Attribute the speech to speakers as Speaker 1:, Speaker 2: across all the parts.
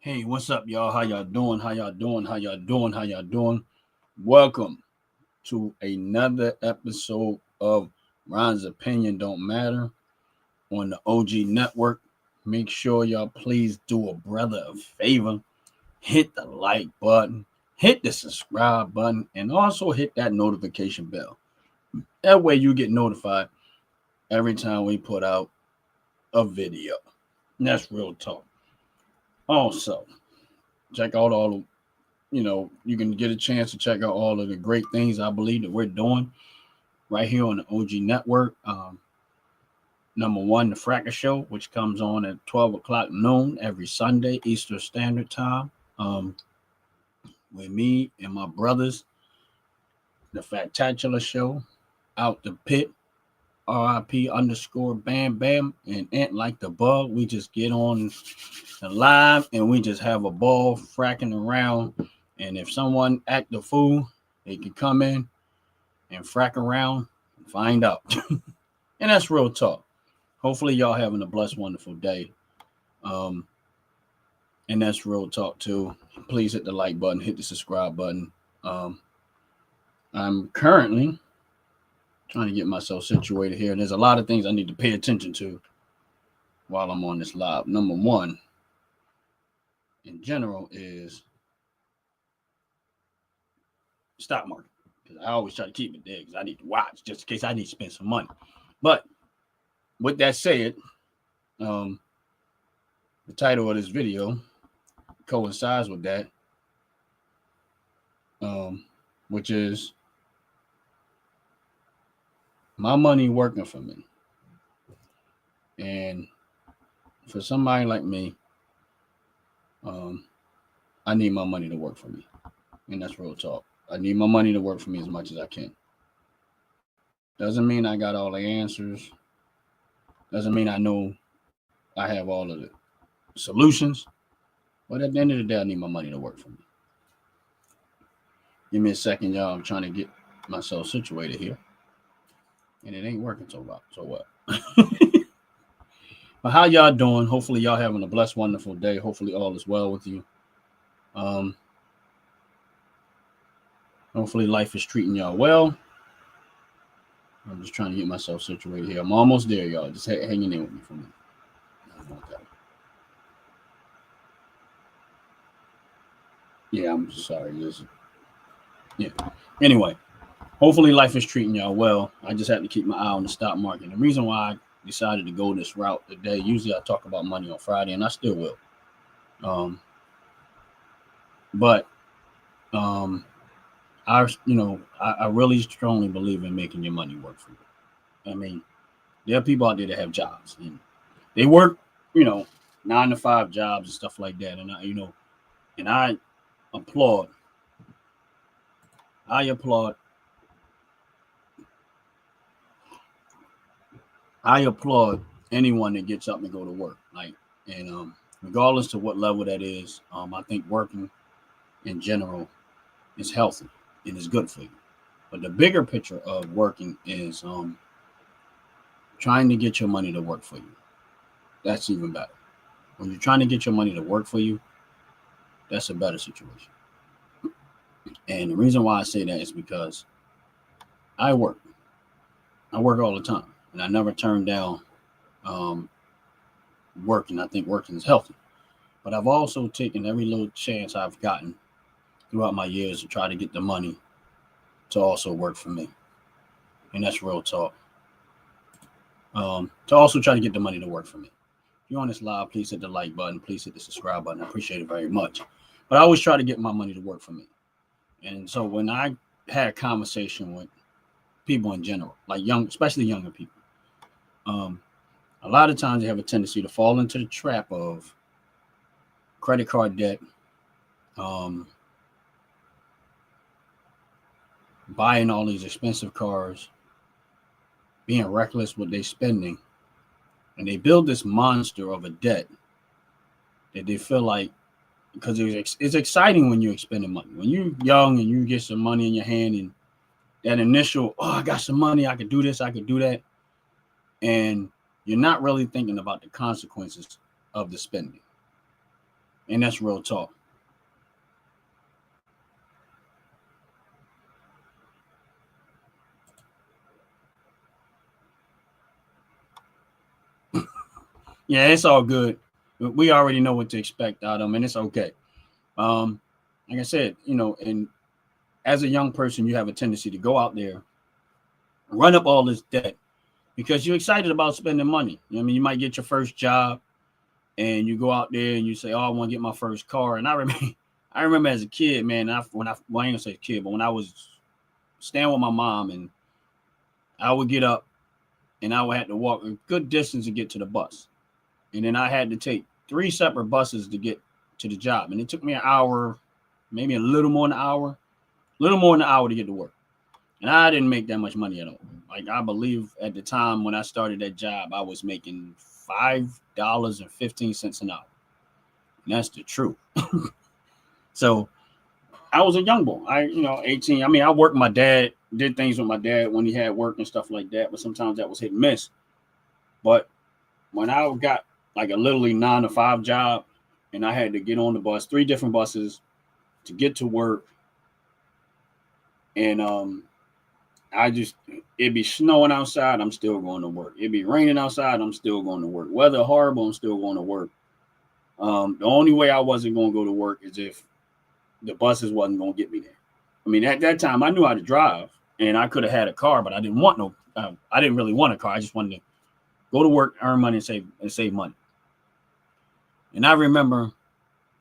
Speaker 1: Hey, what's up, y'all? How y'all doing? How y'all doing? How y'all doing? How y'all doing? Welcome to another episode of Ron's Opinion Don't Matter on the OG Network. Make sure y'all please do a brother a favor. Hit the like button, hit the subscribe button, and also hit that notification bell. That way you get notified every time we put out a video. And that's real talk. Also, check out all the you can get a chance to check out all of the great things I believe that we're doing right here on the OG Network. Number one, the Fracker Show, which comes on at 12 o'clock noon every Sunday, Eastern Standard Time. With me and my brothers, the Factacular Show, Out the Pit, RIP underscore Bam Bam, and Ant Like the Bug. We just get on the live and we just have a ball fracking around. And if someone act a fool, they can come in and frack around and find out. And that's real talk. Hopefully y'all having a blessed, wonderful day. Um, and that's real talk too. Please hit the like button, hit the subscribe button. Um, I'm currently trying to get myself situated here. There's a lot of things I need to pay attention to while I'm on this live. Number one, in general, is stock market. Because I always try to keep it there because I need to watch just in case I need to spend some money. But with that said, the title of this video coincides with that, which is my money working for me. And for somebody like me, I need my money to work for me. And that's real talk. I need my money to work for me as much as I can. Doesn't mean I got all the answers. Doesn't mean I know I have all of the solutions. But at the end of the day, I need my money to work for me. Give me a second, y'all. I'm trying to get myself situated here. And it ain't working so well. So what? But how y'all doing? Hopefully y'all having a blessed, wonderful day. Hopefully all is well with you. Hopefully life is treating y'all well. I'm just trying to get myself situated here. I'm almost there, y'all. Just hanging in with me for a minute. Yeah, I'm sorry. Yeah. Anyway, hopefully life is treating y'all well. I just have to keep my eye on the stock market. The reason why I decided to go this route today, usually I talk about money on Friday, and I still will. But I really strongly believe in making your money work for you. I mean, there are people out there that have jobs and they work, 9 to 5 jobs and stuff like that. And I applaud. I applaud. I applaud anyone that gets up and go to work. Regardless to what level that is, I think working in general is healthy and is good for you. But the bigger picture of working is trying to get your money to work for you. That's even better. When you're trying to get your money to work for you, that's a better situation. And the reason why I say that is because I work. I work all the time, and I never turn down working. I think working is healthy. But I've also taken every little chance I've gotten throughout my years to try to get the money to also work for me. And that's real talk. To also try to get the money to work for me. If you're on this live, please hit the like button. Please hit the subscribe button. I appreciate it very much. But I always try to get my money to work for me. And so when I had a conversation with people in general, like especially younger people, a lot of times they have a tendency to fall into the trap of credit card debt, buying all these expensive cars, being reckless with their spending, and they build this monster of a debt that they feel like, because it's exciting when you're spending money. When you're young and you get some money in your hand and that initial, I got some money, I could do this, I could do that. And you're not really thinking about the consequences of the spending. And that's real talk. Yeah, it's all good. We already know what to expect out of them, and it's okay. Like I said, and as a young person, you have a tendency to go out there, run up all this debt because you're excited about spending money. You might get your first job, and you go out there and you say, "Oh, I want to get my first car." And I remember as a kid, man. Well, I ain't gonna say kid, but when I was staying with my mom, and I would get up, and I would have to walk a good distance to get to the bus, and then I had to take 3 separate buses to get to the job, and it took me an hour, maybe a little more than an hour to get to work. And I didn't make that much money at all. Like, I believe at the time when I started that job, I was making $5.15 an hour. And that's the truth. So I was a young boy. 18. I worked with my dad, did things with my dad when he had work and stuff like that, but sometimes that was hit and miss. But when I got like a literally 9 to 5 job, and I had to get on the bus, 3 different buses to get to work, and it'd be snowing outside, I'm still going to work. It'd be raining outside, I'm still going to work. Weather horrible, I'm still going to work. The only way I wasn't going to go to work is if the buses wasn't going to get me there. At that time, I knew how to drive, and I could have had a car, but I didn't want no. I didn't really want a car. I just wanted to go to work, earn money, and save money. And I remember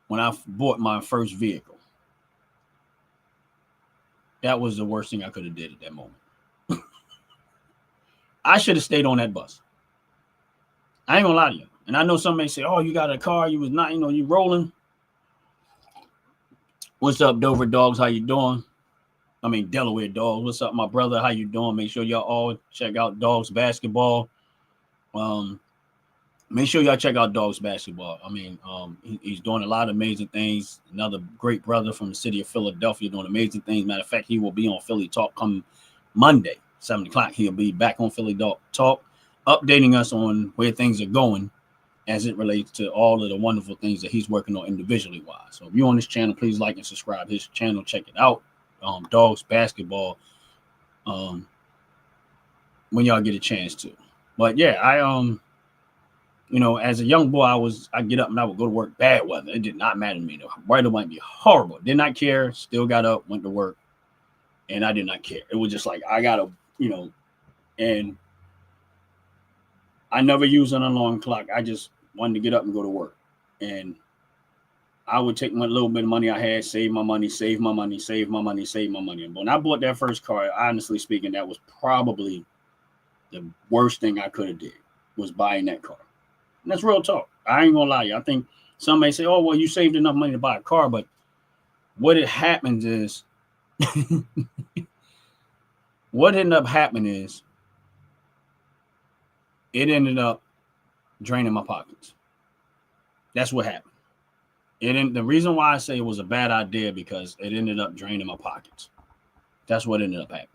Speaker 1: when I bought my first vehicle, that was the worst thing I could have did at that moment. I should have stayed on that bus. I ain't gonna lie to you. And I know somebody say, "Oh, you got a car? You was not, you rolling." What's up, Dover Dogs? How you doing? Delaware Dogs. What's up, my brother? How you doing? Make sure y'all all check out Dogs Basketball. Make sure y'all check out Dogs Basketball. He's doing a lot of amazing things. Another great brother from the city of Philadelphia doing amazing things. Matter of fact, he will be on Philly Talk come Monday, 7 o'clock. He'll be back on Philly Talk, updating us on where things are going as it relates to all of the wonderful things that he's working on individually wise. So if you're on this channel, please like and subscribe his channel. Check it out. Dogs Basketball. When y'all get a chance to. But yeah, as a young boy, I'd get up and I would go to work, bad weather. It did not matter to me. The weather might be horrible. Did not care. Still got up, went to work, and I did not care. It was just like, I gotta, and I never used an alarm clock. I just wanted to get up and go to work. And I would take my little bit of money I had, save my money. And when I bought that first car, honestly speaking, that was probably the worst thing I could have did, was buying that car. And that's real talk. I ain't gonna lie to you. I think some may say, "Oh, well, you saved enough money to buy a car," but what happens is, what ended up happening is, it ended up draining my pockets. That's what happened. The reason why I say it was a bad idea, because it ended up draining my pockets. That's what ended up happening.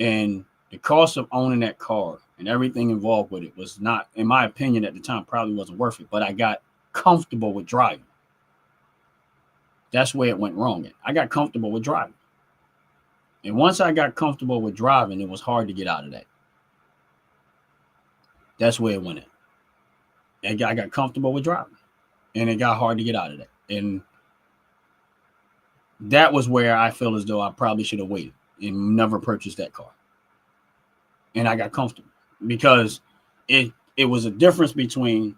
Speaker 1: And the cost of owning that car and everything involved with it was not, in my opinion at the time, probably wasn't worth it. But I got comfortable with driving. That's where it went wrong. I got comfortable with driving. And once I got comfortable with driving, it was hard to get out of that. That's where it went in. I got comfortable with driving, and it got hard to get out of that. And that was where I feel as though I probably should have waited and never purchased that car. And I got comfortable, because it was a difference between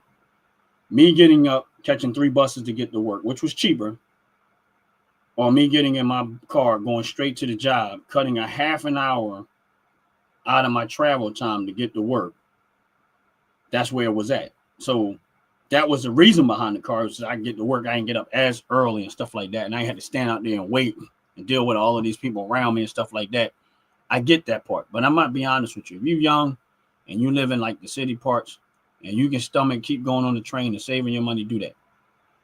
Speaker 1: me getting up, catching 3 buses to get to work, which was cheaper, or me getting in my car, going straight to the job, cutting a half an hour out of my travel time to get to work. That's where it was at. So that was the reason behind the car, was I get to work, I didn't get up as early and stuff like that, and I had to stand out there and wait and deal with all of these people around me and stuff like that. I get that part, but I might be honest with you. If you're young and you live in like the city parts, and you can stomach keep going on the train and saving your money, do that.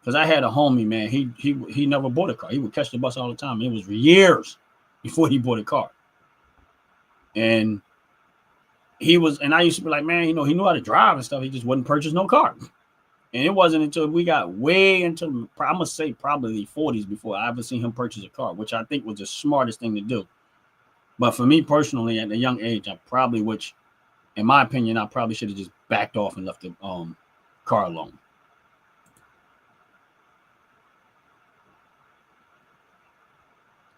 Speaker 1: Because I had a homie, man. He never bought a car. He would catch the bus all the time. It was years before he bought a car. And I used to be like, man, he knew how to drive and stuff. He just wouldn't purchase no car. And it wasn't until we got way into, I'm gonna say probably the 40s before I ever seen him purchase a car, which I think was the smartest thing to do. But for me personally, at a young age, I probably, which in my opinion, I probably should have just backed off and left the car alone.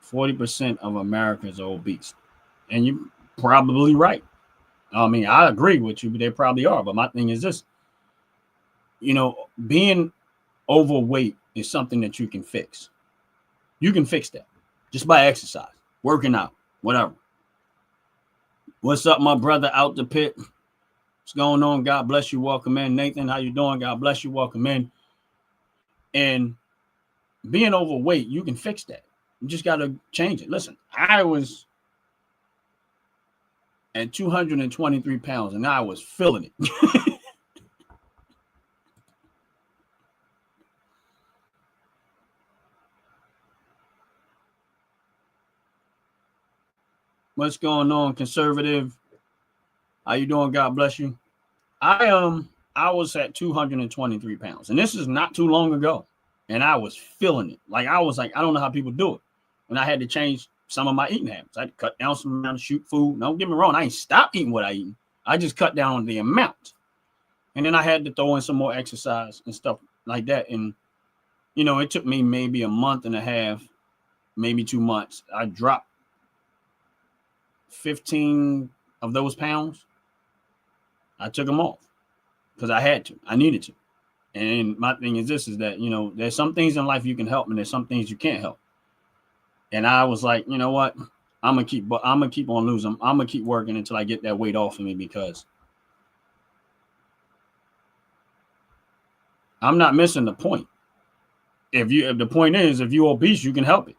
Speaker 1: %40 of Americans are obese, and you're probably right. I mean, I agree with you, but they probably are. But my thing is this: being overweight is something that you can fix. You can fix that just by exercise, working out, whatever. What's up, my brother out the pit? What's going on? God bless you. Welcome in. Nathan, how you doing? God bless you. Welcome in. And being overweight, you can fix that. You just got to change it. Listen, I was at 223 pounds and I was feeling it. What's going on, conservative? How you doing? God bless you. I was at 223 pounds, and this is not too long ago, and I was feeling it. Like I was like, I don't know how people do it. And I had to change some of my eating habits. I had to cut down some amount of shoot food. Don't get me wrong, I ain't stopped eating what I eat. I just cut down on the amount. And then I had to throw in some more exercise and stuff like that. And it took me maybe a month and a half, maybe 2 months. I dropped 15 of those pounds. I took them off because I had to. I needed to. And my thing is this, is that, there's some things in life you can help and there's some things you can't help. And I was like, you know what? I'm gonna keep on losing. I'm gonna keep working until I get that weight off of me, because I'm not missing the point. If the point is, if you're obese, you can help it.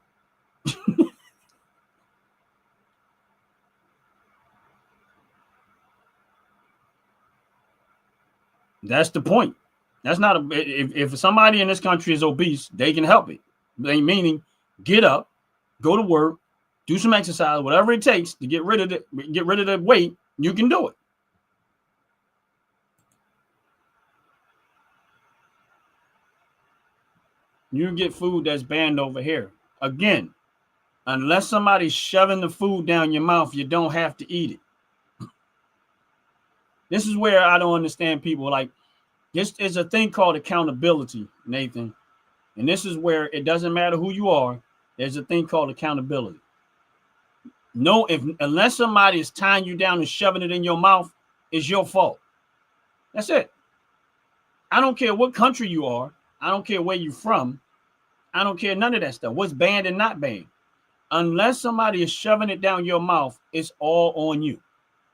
Speaker 1: That's the point. That's not if somebody in this country is obese, they can help it. Meaning, get up, go to work, do some exercise, whatever it takes to get rid of the weight. You can do it. You get food that's banned over here. Again, unless somebody's shoving the food down your mouth, you don't have to eat it. This is where I don't understand people. Like, this is a thing called accountability, Nathan. And this is where it doesn't matter who you are. There's a thing called accountability. No, unless somebody is tying you down and shoving it in your mouth, it's your fault. That's it. I don't care what country you are. I don't care where you're from. I don't care none of that stuff. What's banned and not banned. Unless somebody is shoving it down your mouth, it's all on you.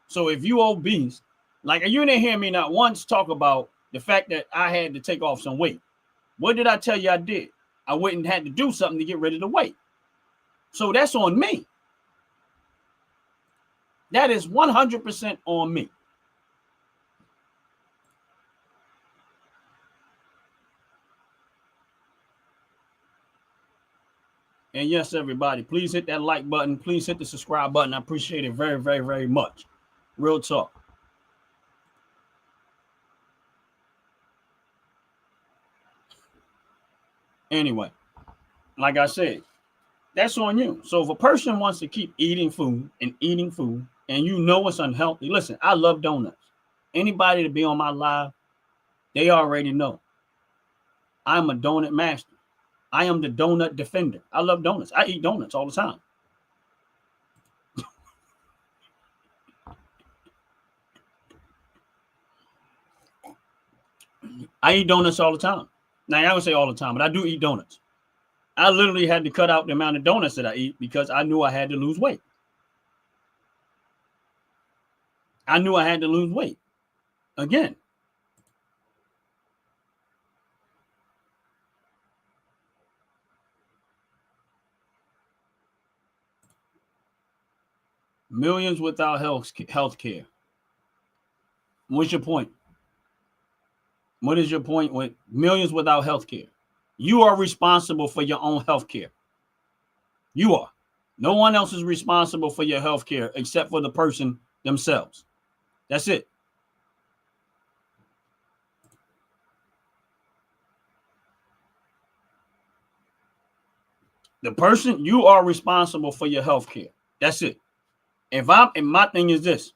Speaker 1: So if you obese, like, you didn't hear me not once talk about the fact that I had to take off some weight. What did I tell you I did? I went and had to do something to get rid of the weight. So that's on me. That is 100% on me. And yes, everybody, please hit that like button. Please hit the subscribe button. I appreciate it very, very, very much. Real talk. Anyway, like I said, that's on you. So if a person wants to keep eating food, and you know it's unhealthy, listen, I love donuts. Anybody to be on my live, they already know. I'm a donut master. I am the donut defender. I love donuts. I eat donuts all the time. I eat donuts all the time. Now, I would say all the time, but I do eat donuts. I literally had to cut out the amount of donuts that I eat because I knew I had to lose weight. I knew I had to lose weight. Again. Millions without health care. What's your point? What is your point with millions without health care? You are responsible for your own health care. You are. No one else is responsible for your health care except for the person themselves. That's it. The person, you are responsible for your health care. That's it. And my thing is this,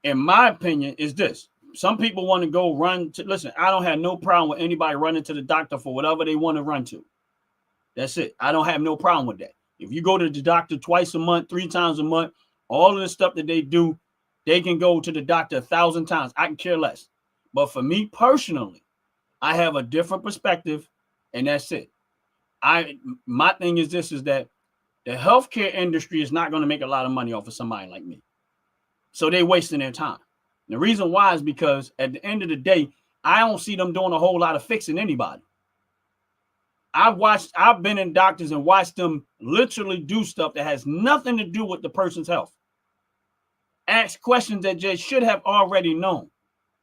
Speaker 1: in my opinion, is this. Some people want to go run to, listen, I don't have no problem with anybody running to the doctor for whatever they want to run to. That's it. I don't have no problem with that. If you go to the doctor twice a month, 3 times a month, all of the stuff that they do, they can go to the doctor 1,000 times. I can care less. But for me personally, I have a different perspective, and that's it. My thing is this, is that the healthcare industry is not going to make a lot of money off of somebody like me. So they're wasting their time. And the reason why is because at the end of the day, I don't see them doing a whole lot of fixing anybody. I've been in doctors and watched them literally do stuff that has nothing to do with the person's health. Ask questions that they should have already known.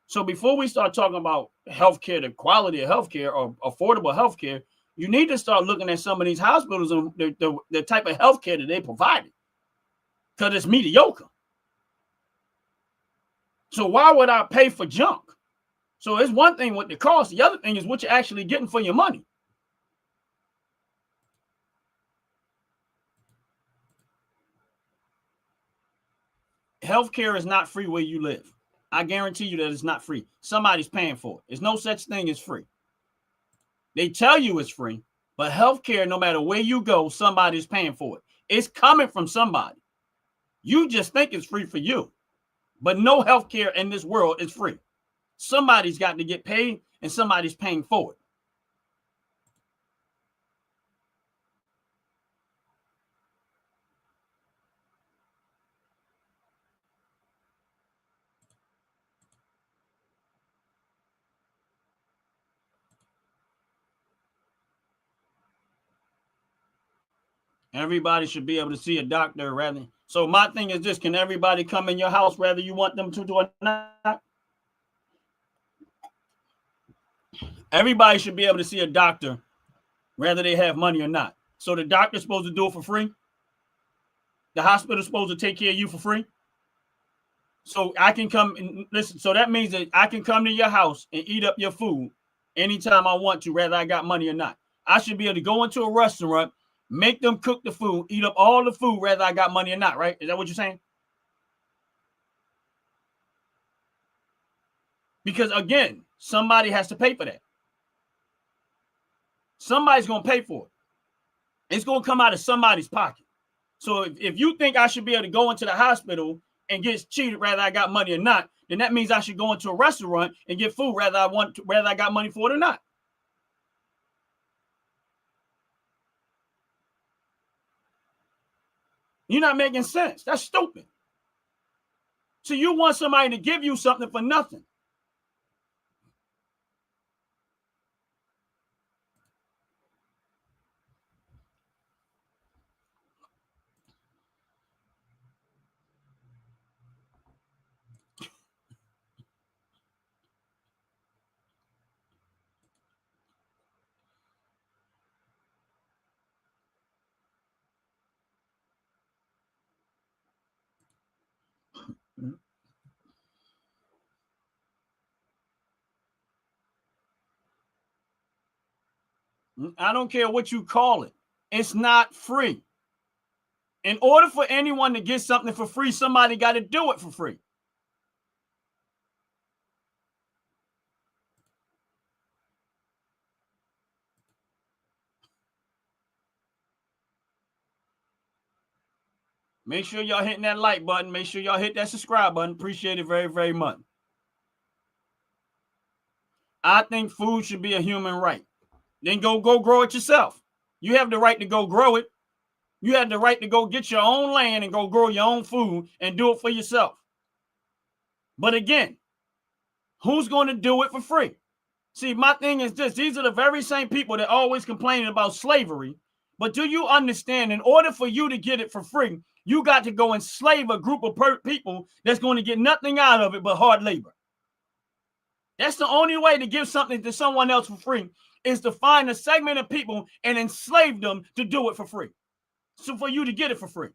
Speaker 1: So before we start talking about healthcare, the quality of healthcare or affordable healthcare, you need to start looking at some of these hospitals and the type of healthcare that they provided, because it's mediocre. So why would I pay for junk? So it's one thing what the cost. The other thing is what you're actually getting for your money. Healthcare is not free where you live. I guarantee you that it's not free. Somebody's paying for it. There's no such thing as free. They tell you it's free, but healthcare, no matter where you go, somebody's paying for it. It's coming from somebody. You just think it's free for you, but no healthcare in this world is free. Somebody's got to get paid, and somebody's paying for it. Everybody should be able to see a doctor rather. So my thing is this: can everybody come in your house whether you want them to or not? Everybody should be able to see a doctor whether they have money or not. So the doctor's supposed to do it for free. The hospital's supposed to take care of you for free. So I can come and listen. So that means that I can come to your house and eat up your food anytime I want to, whether I got money or not. I should be able to go into a restaurant, make them cook the food, eat up all the food, whether I got money or not, right? Is that what you're saying? Because again, somebody has to pay for that. Somebody's going to pay for it. It's going to come out of somebody's pocket. So if you think I should be able to go into the hospital and get cheated whether I got money or not, then that means I should go into a restaurant and get food whether I got money for it or not. You're not making sense. That's stupid. So you want somebody to give you something for nothing. I don't care what you call it. It's not free. In order for anyone to get something for free, somebody got to do it for free. Make sure y'all hitting that like button. Make sure y'all hit that subscribe button. Appreciate it very, very much. I think food should be a human right. Then go grow it yourself. You have the right to go grow it. You have the right to go get your own land and go grow your own food and do it for yourself. But again, who's going to do it for free? See, my thing is this. These are the very same people that always complaining about slavery. But do you understand, in order for you to get it for free, you got to go enslave a group of people that's going to get nothing out of it but hard labor. That's the only way to give something to someone else for free, is to find a segment of people and enslave them to do it for free. So for you to get it for free.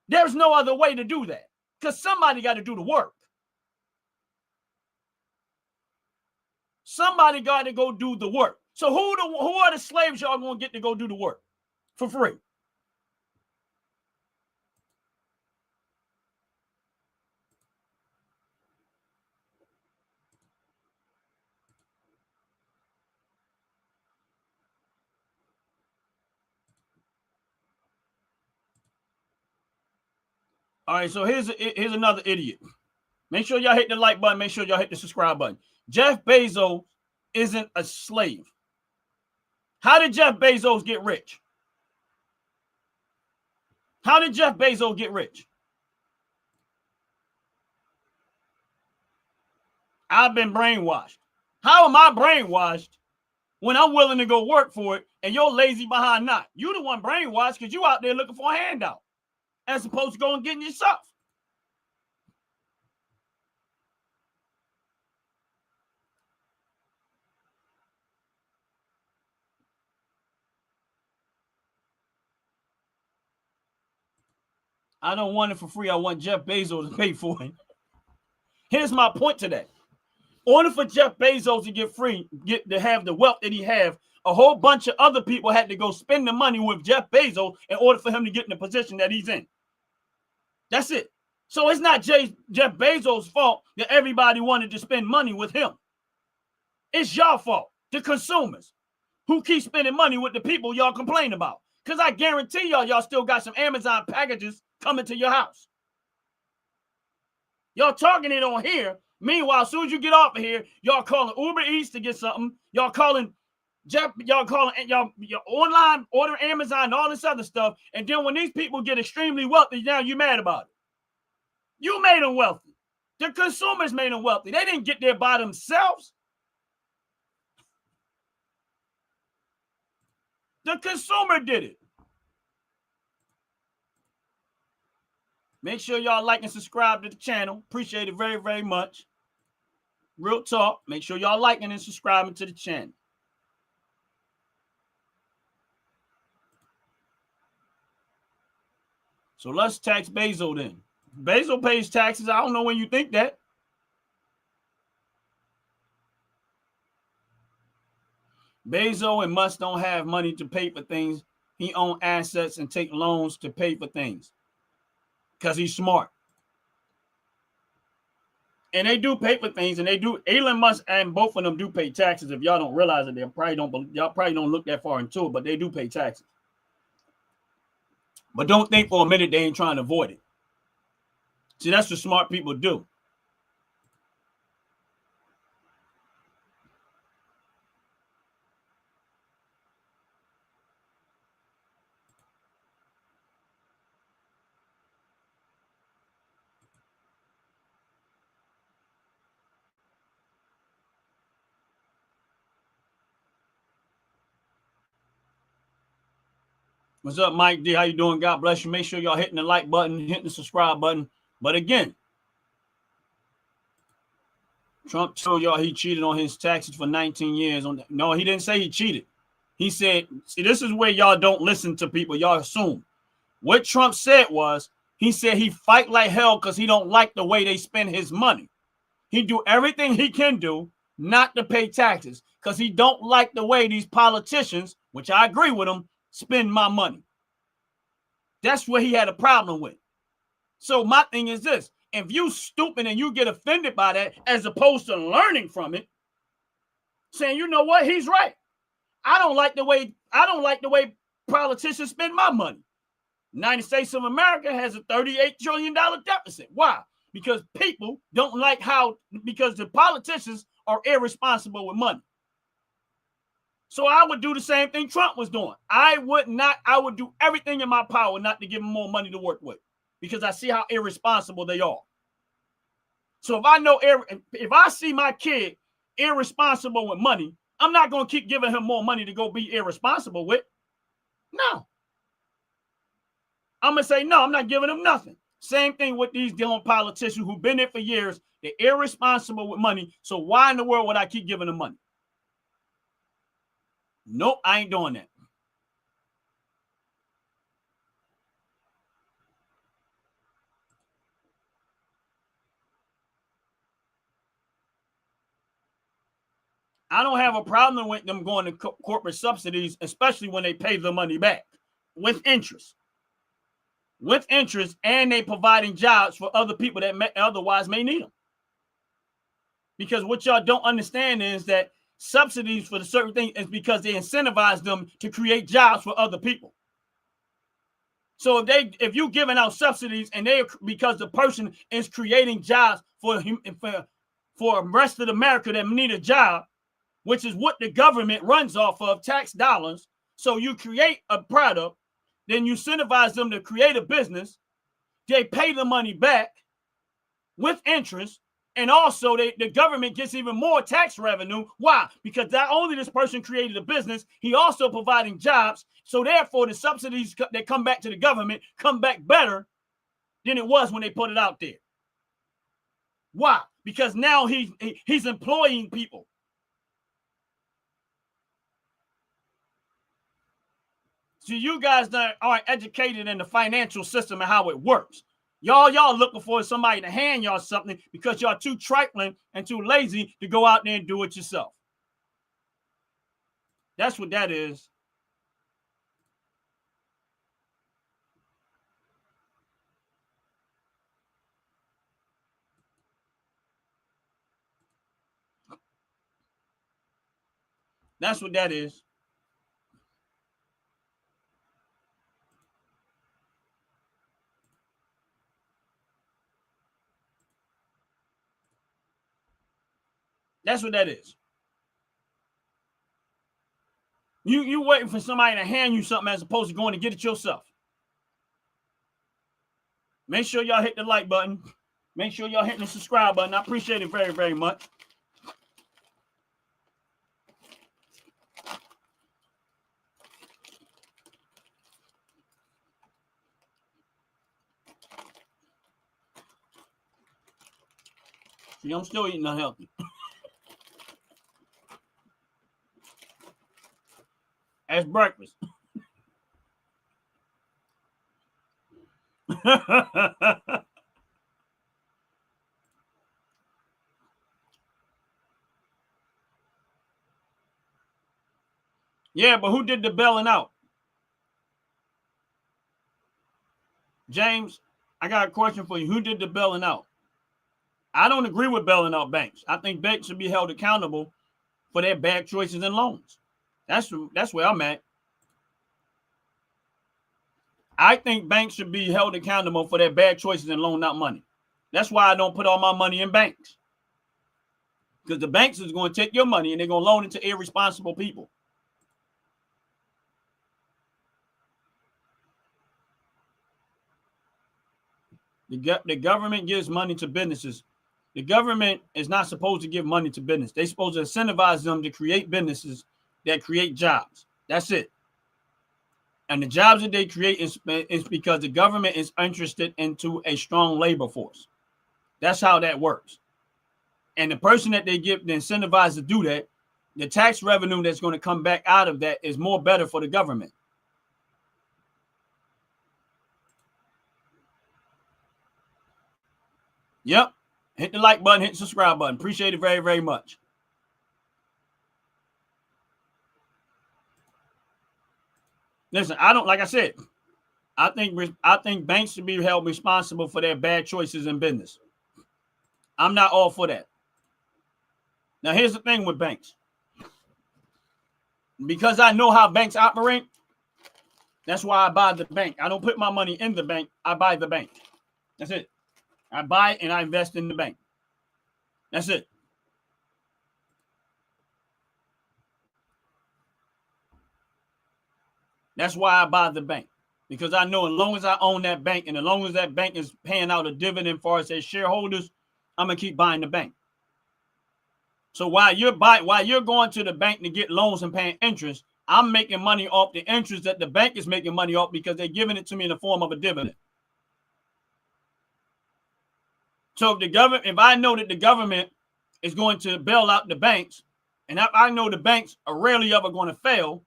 Speaker 1: There's no other way to do that, because somebody got to do the work. Somebody got to go do the work. So who are the slaves y'all going to get to go do the work? for free. All right, so here's another idiot. Make sure y'all hit the like button. Make sure y'all hit the subscribe button. Jeff Bezos isn't a slave. How did Jeff Bezos get rich? How did Jeff Bezos get rich? I've been brainwashed. How am I brainwashed when I'm willing to go work for it and you're lazy behind not? You the one brainwashed because you out there looking for a handout as opposed to going and getting yourself. I don't want it for free. I want Jeff Bezos to pay for it. Here's my point to that. In order for Jeff Bezos to get to have the wealth that he have, a whole bunch of other people had to go spend the money with Jeff Bezos in order for him to get in the position that he's in. That's it. So it's not Jeff Bezos' fault that everybody wanted to spend money with him. It's your fault, the consumers, who keep spending money with the people y'all complain about. Because I guarantee y'all still got some Amazon packages coming to your house. Y'all talking it on here. Meanwhile, as soon as you get off of here, y'all calling Uber Eats to get something. Y'all calling y'all online order Amazon and all this other stuff. And then when these people get extremely wealthy, now you mad about it. You made them wealthy. The consumers made them wealthy. They didn't get there by themselves. The consumer did it. Make sure y'all like and subscribe to the channel. Appreciate it very, very much. Real talk. Make sure y'all liking and subscribing to the channel. So let's tax Bezos then. Bezos pays taxes. I don't know when you think that. Bezos and Musk don't have money to pay for things. He owns assets and take loans to pay for things. Because he's smart. And they do pay for things, and they do. Elon Musk and both of them do pay taxes. If y'all don't realize it, y'all probably don't look that far into it, but they do pay taxes. But don't think for a minute they ain't trying to avoid it. See, that's what smart people do. What's up, Mike D? How you doing? God bless you. Make sure y'all hitting the like button, hitting the subscribe button. But again, Trump told y'all he cheated on his taxes for 19 years. No, he didn't say he cheated. He said, see, this is where y'all don't listen to people. Y'all assume. What Trump said was, he said he fight like hell because he don't like the way they spend his money. He do everything he can do not to pay taxes because he don't like the way these politicians, which I agree with them, spend my money. That's what he had a problem with. So my thing is this: if you stupid and you get offended by that, as opposed to learning from it, saying, you know what, he's right. I don't like the way politicians spend my money. United States of America has a $38 trillion deficit. Why? Because people don't like because the politicians are irresponsible with money. So I would do the same thing Trump was doing. I would do everything in my power not to give them more money to work with because I see how irresponsible they are. So if I see my kid irresponsible with money, I'm not going to keep giving him more money to go be irresponsible with. No. I'm going to say, no, I'm not giving him nothing. Same thing with these damn politicians who've been there for years. They're irresponsible with money. So why in the world would I keep giving them money? Nope, I ain't doing that. I don't have a problem with them going to corporate subsidies, especially when they pay the money back. with interest. With interest, and they providing jobs for other people that otherwise may need them. Because what y'all don't understand is that subsidies for the certain thing is because they incentivize them to create jobs for other people. So if you're giving out subsidies and because the person is creating jobs for the rest of America that need a job, which is what the government runs off of, tax dollars. So you create a product, then you incentivize them to create a business. They pay the money back with interest. And also the government gets even more tax revenue. Why? Because not only this person created a business, he also providing jobs. So therefore, the subsidies that come back to the government come back better than it was when they put it out there. Why? Because now he's employing people. So you guys that aren't educated in the financial system and how it works. Y'all looking for somebody to hand y'all something because y'all too trifling and too lazy to go out there and do it yourself. That's what that is. That's what that is. That's what that is. You waiting for somebody to hand you something as opposed to going to get it yourself. Make sure y'all hit the like button. Make sure y'all hit the subscribe button. I appreciate it very, very much. See, I'm still eating unhealthy. As breakfast. Yeah, but who did the bailing out? James, I got a question for you. Who did the bailing out? I don't agree with bailing out banks. I think banks should be held accountable for their bad choices and loans. That's where I'm at. I think banks should be held accountable for their bad choices and loan out money. That's why I don't put all my money in banks. Because the banks is going to take your money and they're going to loan it to irresponsible people. The government gives money to businesses. The government is not supposed to give money to business. They're supposed to incentivize them to create businesses that create jobs. That's it. And the jobs that they create is because the government is interested into a strong labor force. That's how that works. And the person that they give the incentivize to do that, the tax revenue that's going to come back out of that is more better for the government. Yep. Hit the like button, hit the subscribe button. Appreciate it very, very much. Listen, like I said, I think banks should be held responsible for their bad choices in business. I'm not all for that. Now, here's the thing with banks. Because I know how banks operate, that's why I buy the bank. I don't put my money in the bank. I buy the bank. That's it. I buy it and I invest in the bank. That's it. That's why I buy the bank. Because I know as long as I own that bank and as long as that bank is paying out a dividend for us as shareholders, I'm going to keep buying the bank. So while you're going to the bank to get loans and paying interest, I'm making money off the interest that the bank is making money off because they're giving it to me in the form of a dividend. So if I know that the government is going to bail out the banks, and I know the banks are rarely ever going to fail,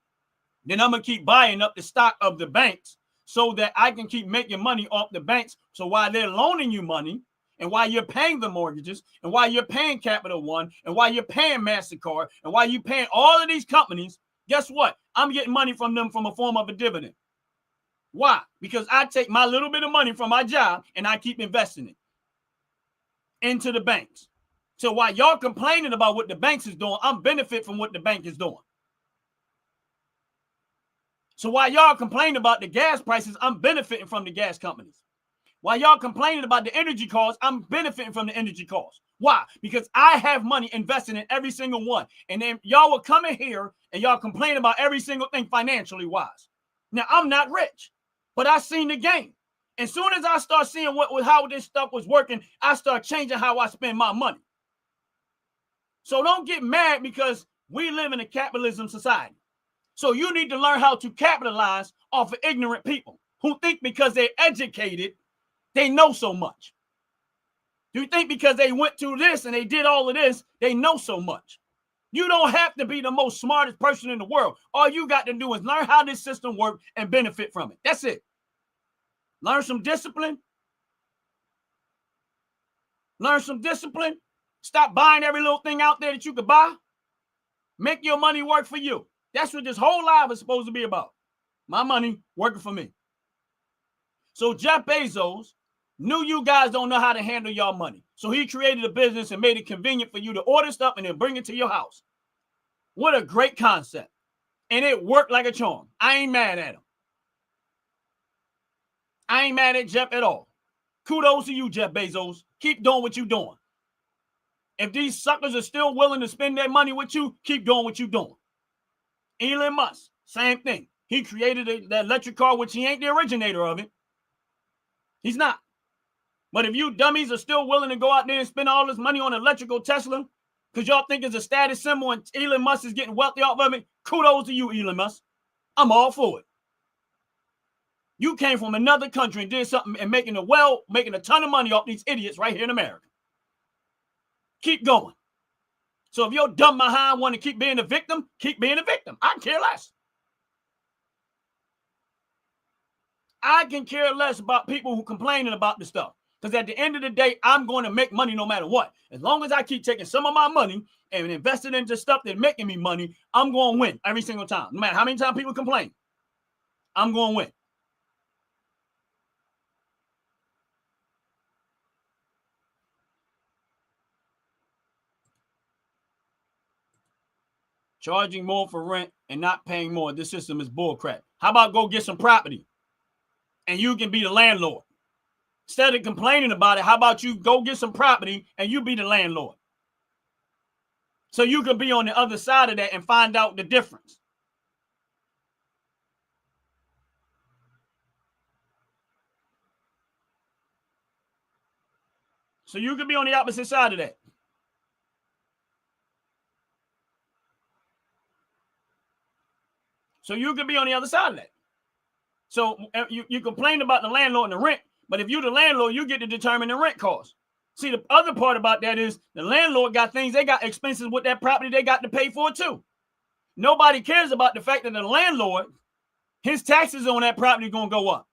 Speaker 1: then I'm going to keep buying up the stock of the banks so that I can keep making money off the banks. So while they're loaning you money, and while you're paying the mortgages, and while you're paying Capital One, and while you're paying MasterCard, and while you're paying all of these companies, guess what? I'm getting money from them from a form of a dividend. Why? Because I take my little bit of money from my job and I keep investing it into the banks. So while y'all complaining about what the banks is doing, I'm benefit from what the bank is doing. So while y'all complaining about the gas prices, I'm benefiting from the gas companies. While y'all complaining about the energy costs, I'm benefiting from the energy costs. Why? Because I have money invested in every single one. And then y'all will come in here and y'all complain about every single thing financially wise. Now, I'm not rich, but I seen the game. As soon as I start seeing how this stuff was working, I start changing how I spend my money. So don't get mad because we live in a capitalism society. So you need to learn how to capitalize off of ignorant people who think because they're educated, they know so much. Do you think because they went through this and they did all of this, they know so much? You don't have to be the most smartest person in the world. All you got to do is learn how this system works and benefit from it. That's it. Learn some discipline. Learn some discipline. Stop buying every little thing out there that you could buy. Make your money work for you. That's what this whole life is supposed to be about. My money working for me. So Jeff Bezos knew you guys don't know how to handle your money. So he created a business and made it convenient for you to order stuff and then bring it to your house. What a great concept. And it worked like a charm. I ain't mad at him. I ain't mad at Jeff at all. Kudos to you, Jeff Bezos. Keep doing what you're doing. If these suckers are still willing to spend their money with you, keep doing what you're doing. Elon Musk, same thing. He created the electric car, which he ain't the originator of it. He's not. But if you dummies are still willing to go out there and spend all this money on an electrical Tesla because y'all think it's a status symbol and Elon Musk is getting wealthy off of it, kudos to you, Elon Musk. I'm all for it. You came from another country and did something and making a ton of money off these idiots right here in America. Keep going. So if your dumb behind want to keep being a victim, keep being a victim. I care less. I can care less about people who complaining about the stuff. Because at the end of the day, I'm going to make money no matter what. As long as I keep taking some of my money and investing into stuff that's making me money, I'm going to win every single time. No matter how many times people complain, I'm going to win. Charging more for rent and not paying more. This system is bullcrap. How about go get some property and you can be the landlord? Instead of complaining about it, how about you go get some property and you be the landlord? So you can be on the other side of that and find out the difference. So you can be on the opposite side of that. So you can be on the other side of that. So you complain about the landlord and the rent, but if you're the landlord, you get to determine the rent cost. See, the other part about that is the landlord got things, they got expenses with that property they got to pay for too. Nobody cares about the fact that the landlord, his taxes on that property is going to go up.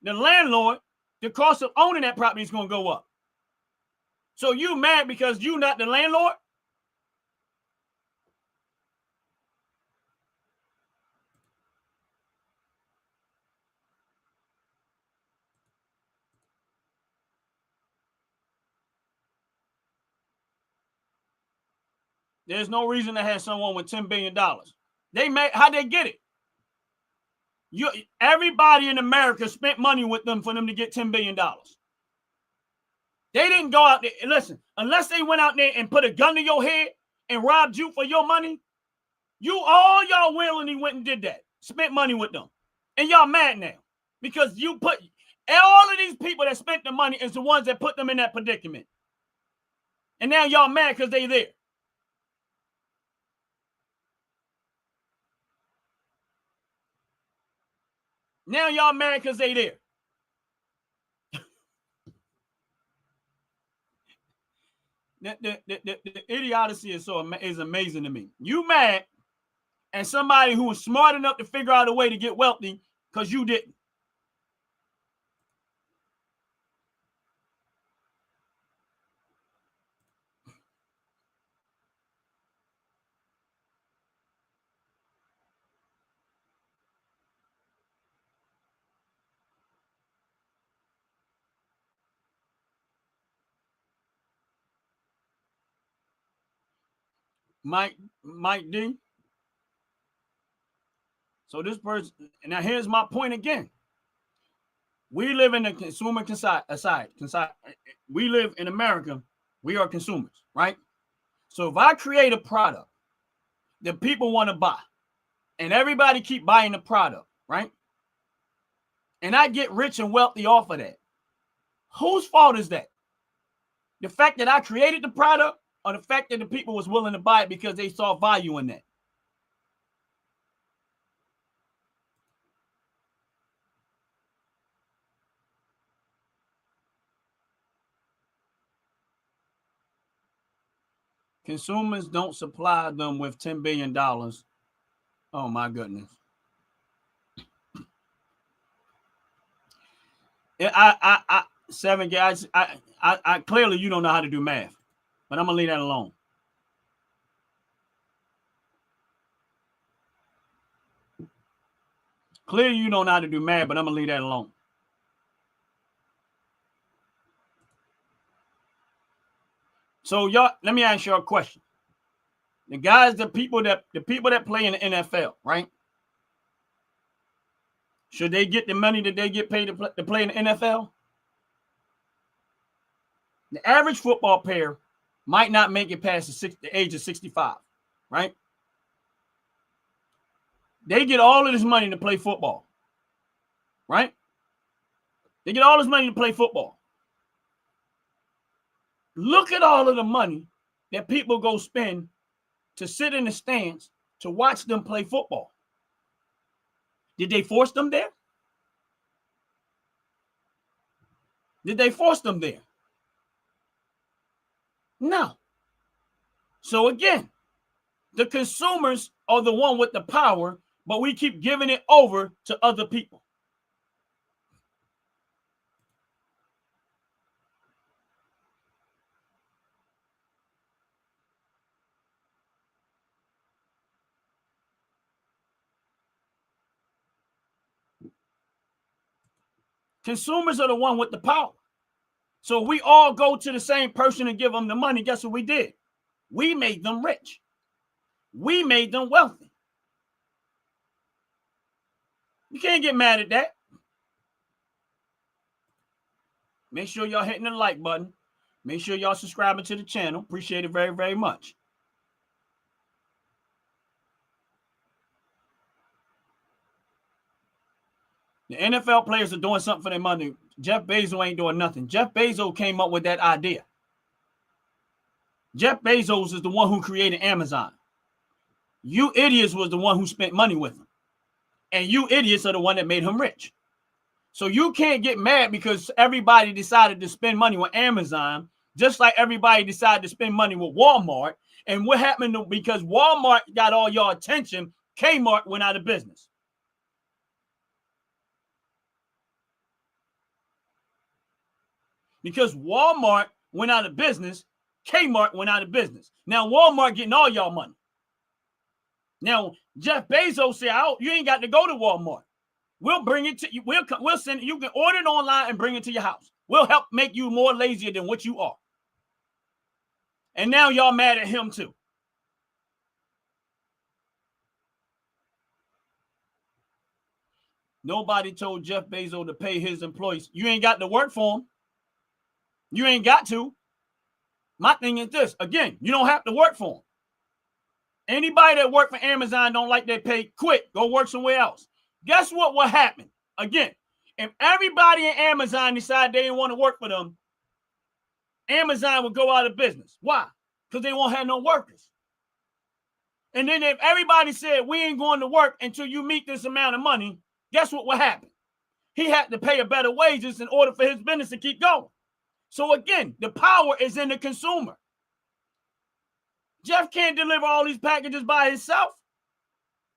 Speaker 1: The landlord, the cost of owning that property is going to go up. So you mad because you not the landlord? There's no reason to have someone with $10 billion. How'd they get it? Everybody in America spent money with them for them to get $10 billion. They didn't go out there. Listen, unless they went out there and put a gun to your head and robbed you for your money, all y'all willingly went and did that. Spent money with them. And y'all mad now because you put all of these people that spent the money is the ones that put them in that predicament. And now y'all mad because they there. Now y'all mad because they there. The idiocy is amazing to me. You mad and somebody who was smart enough to figure out a way to get wealthy because you didn't. Mike D. So this person, now here's my point again. We live in a consumer society. We live in America. We are consumers, right? So if I create a product that people want to buy, and everybody keep buying the product, right? And I get rich and wealthy off of that, whose fault is that? The fact that I created the product, or the fact that the people was willing to buy it because they saw value in that? Consumers don't supply them with $10 billion. Oh my goodness. I seven guys. I clearly you don't know how to do math, but I'm gonna leave that alone. Clearly you don't know how to do math, but I'm gonna leave that alone. So y'all, let me ask you a question. The guys, the people that play in the NFL, right? Should they get the money that they get paid to play in the NFL? The average football player might not make it past the age of 65, right? They get all of this money to play football, right? They get all this money to play football. Look at all of the money that people go spend to sit in the stands to watch them play football. Did they force them there? Did they force them there? No. So again, the consumers are the one with the power, but we keep giving it over to other people. Consumers are the one with the power. So we all go to the same person and give them the money. Guess what we did? We made them rich. We made them wealthy. You can't get mad at that. Make sure y'all hitting the like button. Make sure y'all subscribing to the channel. Appreciate it very, very much. The NFL players are doing something for their money. Jeff Bezos ain't doing nothing. Jeff Bezos came up with that idea. Jeff Bezos is the one who created Amazon. You idiots was the one who spent money with him. And you idiots are the one that made him rich. So you can't get mad because everybody decided to spend money with Amazon, just like everybody decided to spend money with Walmart. And what happened because Walmart got all your attention, Kmart went out of business. Because Walmart went out of business, Kmart went out of business. Now Walmart getting all y'all money. Now Jeff Bezos said, "Oh, you ain't got to go to Walmart. We'll bring it to you. We'll send it. You can order it online and bring it to your house. We'll help make you more lazier than what you are." And now y'all mad at him too. Nobody told Jeff Bezos to pay his employees. You ain't got to work for him. You ain't got to. My thing is this. Again, you don't have to work for them. Anybody that work for Amazon don't like their pay, quit. Go work somewhere else. Guess what will happen? Again, if everybody in Amazon decide they didn't want to work for them, Amazon will go out of business. Why? Because they won't have no workers. And then if everybody said, we ain't going to work until you meet this amount of money, guess what will happen? He had to pay a better wages in order for his business to keep going. So again, the power is in the consumer. Jeff can't deliver all these packages by himself.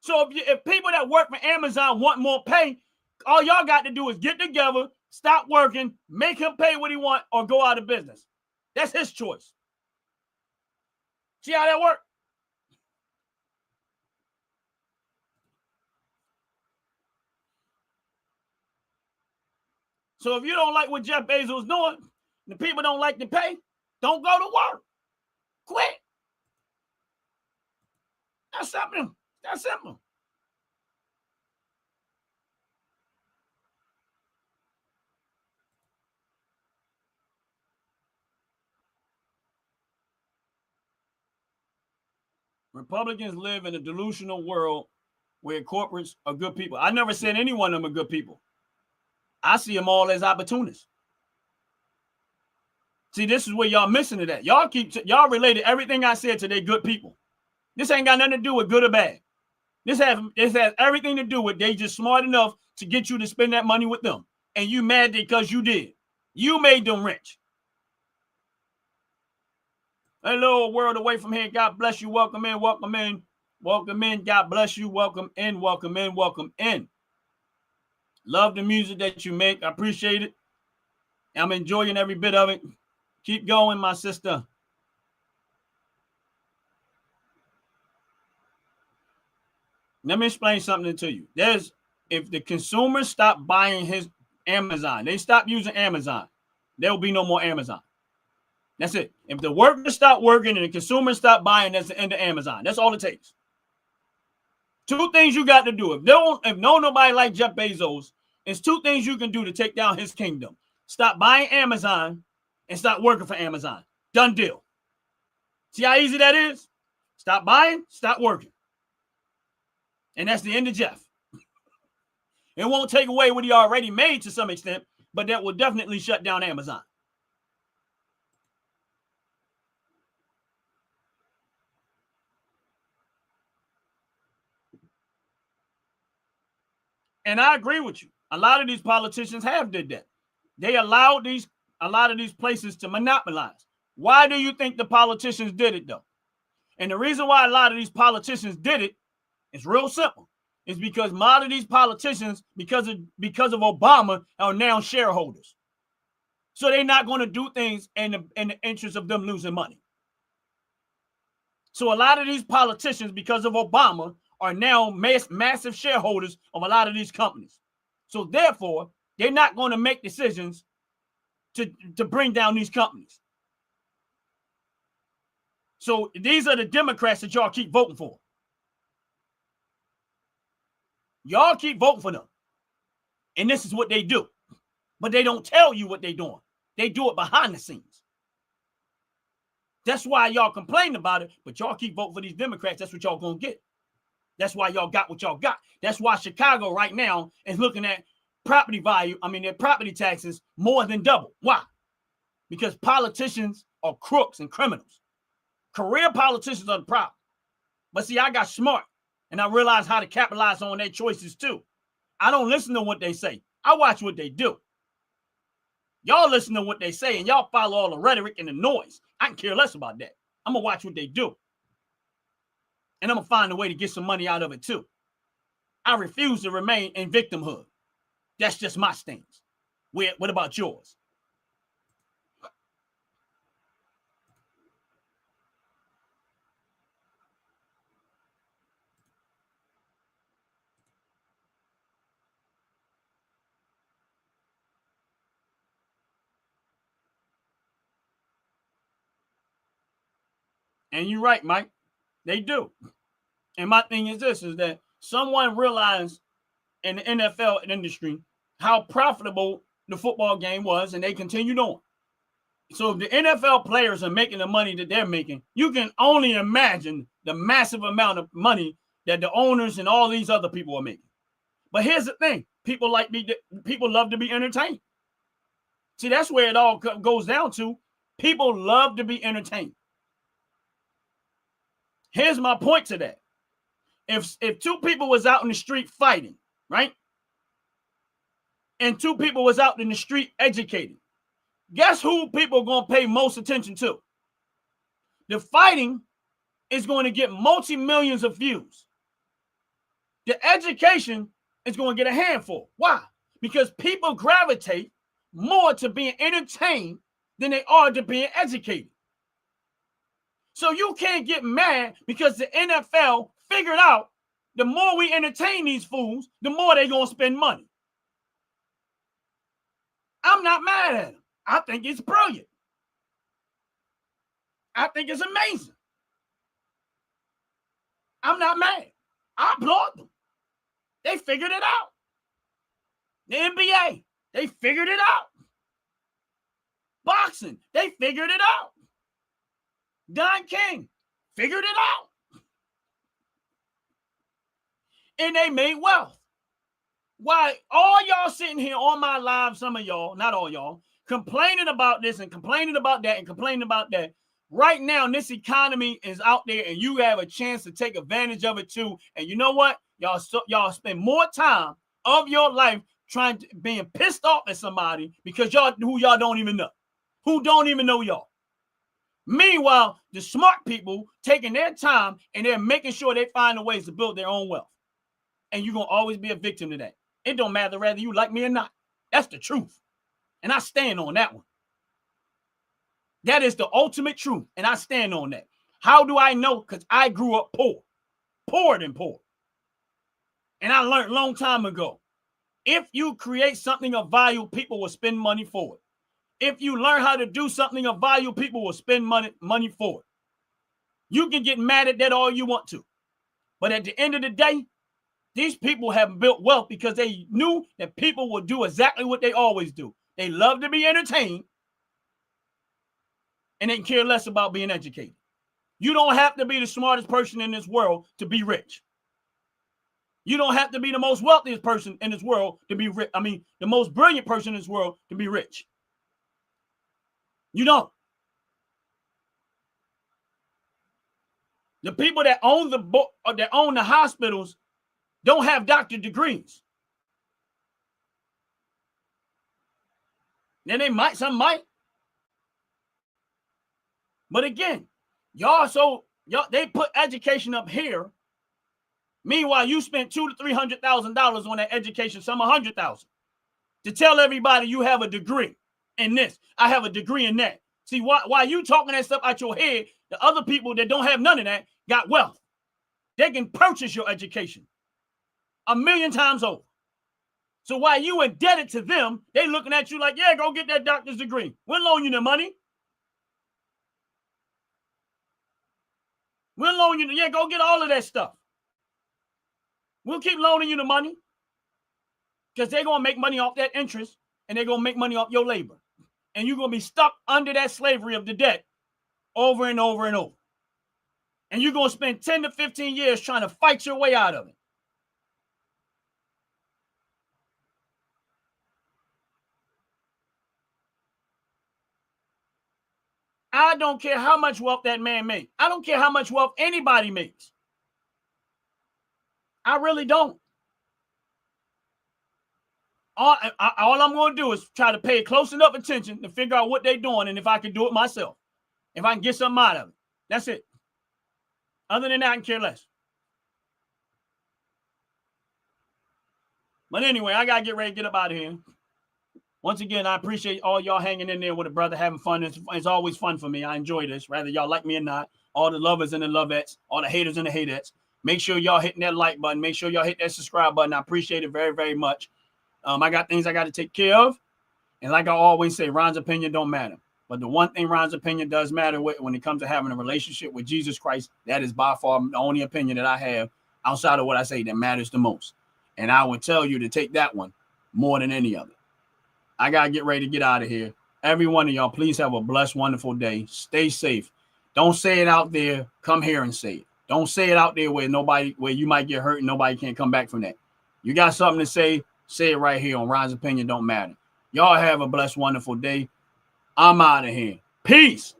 Speaker 1: So if people that work for Amazon want more pay, all y'all got to do is get together, stop working, make him pay what he want, or go out of business. That's his choice. See how that works? So if you don't like what Jeff Bezos is doing, the people don't like the pay, don't go to work. Quit. That's simple. That's simple. Republicans live in a delusional world where corporates are good people. I never said any one of them are good people. I see them all as opportunists. See, this is where y'all missing it at. Y'all related everything I said to they good people. This ain't got nothing to do with good or bad. This has everything to do with they just smart enough to get you to spend that money with them. And you mad because you did. You made them rich. Hello, world away from here. God bless you. Welcome in, welcome in, welcome in. God bless you. Welcome in, welcome in, welcome in. Love the music that you make. I appreciate it. I'm enjoying every bit of it. Keep going, my sister. Let me explain something to you. If the consumers stop buying his Amazon, they stop using Amazon, there will be no more Amazon. That's it. If the workers stop working and the consumers stop buying, that's the end of Amazon. That's all it takes. Two things you got to do. If nobody like Jeff Bezos, it's two things you can do to take down his kingdom. Stop buying Amazon and stop working for Amazon. Done deal. See how easy that is? Stop buying, stop working. And that's the end of Jeff. It won't take away what he already made to some extent, but that will definitely shut down Amazon. And I agree with you. A lot of these politicians have did that. They allowed a lot of these places to monopolize. Why do you think the politicians did it, though? And the reason why a lot of these politicians did it is real simple. It's because a lot of these politicians, because of Obama, are now shareholders. So they're not going to do things in the interest of them losing money. So a lot of these politicians, because of Obama, are now massive shareholders of a lot of these companies. So therefore, they're not going to make decisions to bring down these companies. So these are the Democrats that y'all keep voting for. Y'all keep voting for them. And this is what they do. But they don't tell you what they're doing. They do it behind the scenes. That's why y'all complain about it, but y'all keep voting for these Democrats. That's what y'all going to get. That's why y'all got what y'all got. That's why Chicago right now is looking at their property taxes more than double. Why? Because politicians are crooks and criminals. Career politicians are the problem. But see, I got smart and I realized how to capitalize on their choices too. I don't listen to what they say. I watch what they do. Y'all listen to what they say and y'all follow all the rhetoric and the noise. I can care less about that. I'm going to watch what they do. And I'm going to find a way to get some money out of it too. I refuse to remain in victimhood. That's just my stance. What about yours? And you're right, Mike. They do. And my thing is this, is that someone realized in the NFL industry how profitable the football game was, and they continued on. So if the NFL players are making the money that they're making, you can only imagine the massive amount of money that the owners and all these other people are making. But here's the thing. People love to be entertained. See, that's where it all goes down to. People love to be entertained. Here's my point to that. If two people was out in the street fighting, right? And two people was out in the street educating, guess who people are going to pay most attention to? The fighting is going to get multi-millions of views. The education is going to get a handful. Why? Because people gravitate more to being entertained than they are to being educated. So you can't get mad because the NFL figured out the more we entertain these fools, the more they're going to spend money. I'm not mad at them. I think it's brilliant. I think it's amazing. I'm not mad. I applaud them. They figured it out. The NBA, they figured it out. Boxing, they figured it out. Don King figured it out. And they made wealth. Why all y'all sitting here on my live, some of y'all, not all y'all, complaining about this and complaining about that and complaining about that. Right now, this economy is out there and you have a chance to take advantage of it too. And you know what? Y'all spend more time of your life being pissed off at somebody because y'all don't even know. Who don't even know y'all. Meanwhile, the smart people taking their time and they're making sure they find the ways to build their own wealth. And you're going to always be a victim to that. It don't matter whether you like me or not. That's the truth. And I stand on that one. That is the ultimate truth. And I stand on that. How do I know? Because I grew up poor. Poorer than poor. And I learned a long time ago. If you create something of value, people will spend money for it. If you learn how to do something of value, people will spend money for it. You can get mad at that all you want to. But at the end of the day, these people have built wealth because they knew that people will do exactly what they always do. They love to be entertained and they care less about being educated. You don't have to be the smartest person in this world to be rich. You don't have to be the most wealthiest person in this world to be rich. I mean, the most brilliant person in this world to be rich. You don't. The people that own the book or that own the hospitals don't have doctorate degrees. Then some might. But again, they put education up here. Meanwhile, you spent $200,000 to $300,000 on that education, some $100,000, to tell everybody you have a degree in this. I have a degree in that. See, why you talking that stuff out your head, the other people that don't have none of that got wealth. They can purchase your education 1,000,000 times over. So while you indebted to them, they looking at you like, yeah, go get that doctor's degree. We'll loan you the money. We'll loan you, yeah, go get all of that stuff. We'll keep loaning you the money because they're going to make money off that interest and they're going to make money off your labor. And you're going to be stuck under that slavery of the debt over and over and over. And you're going to spend 10 to 15 years trying to fight your way out of it. I don't care how much wealth that man makes. I don't care how much wealth anybody makes. I really don't. All I'm going to do is try to pay close enough attention to figure out what they're doing and if I can do it myself. If I can get something out of it. That's it. Other than that, I can care less. But anyway, I got to get ready to get up out of here. Once again, I appreciate all y'all hanging in there with a brother, having fun. It's always fun for me. I enjoy this, whether y'all like me or not. All the lovers and the lovettes, all the haters and the hatettes. Make sure y'all hitting that like button. Make sure y'all hit that subscribe button. I appreciate it very, very much. I got things I got to take care of. And like I always say, Ron's opinion don't matter. But the one thing Ron's opinion does matter when it comes to having a relationship with Jesus Christ, that is by far the only opinion that I have outside of what I say that matters the most. And I would tell you to take that one more than any other. I got to get ready to get out of here. Every one of y'all, please have a blessed, wonderful day. Stay safe. Don't say it out there. Come here and say it. Don't say it out there where you might get hurt and nobody can come back from that. You got something to say it right here on Ron's Opinion Don't Matter. Y'all have a blessed, wonderful day. I'm out of here. Peace.